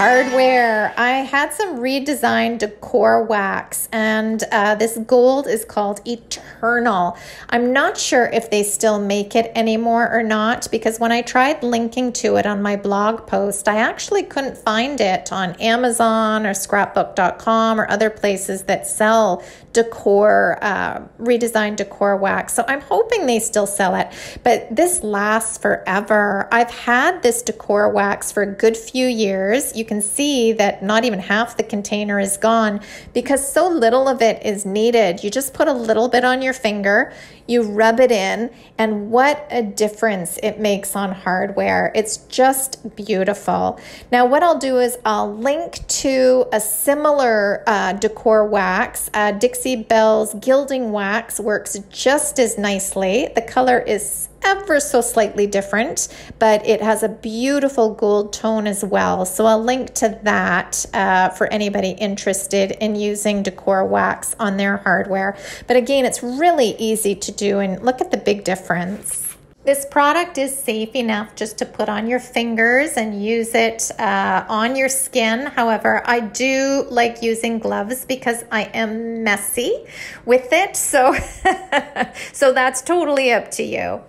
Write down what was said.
hardware. I had some Redesign Decor Wax, and this gold is called Eternal. I'm not sure if they still make it anymore or not, because when I tried linking to it on my blog post, I actually couldn't find it on Amazon or scrapbook.com or other places that sell decor, Redesign Decor Wax. So I'm hoping they still sell it, but this lasts forever. I've had this decor wax for a good few years. You can see that not even half the container is gone because so little of it is needed. You just put a little bit on your finger, you rub it in, and what a difference it makes on hardware. It's just beautiful. Now what I'll do is I'll link to a similar decor wax. Dixie Belle's Gilding Wax works just as nicely. The color is ever so slightly different, but it has a beautiful gold tone as well. So I'll link to that for anybody interested in using decor wax on their hardware. But again, it's really easy to do, and look at the big difference. This product is safe enough just to put on your fingers and use it on your skin. However, I do like using gloves because I am messy with it. So, so that's totally up to you.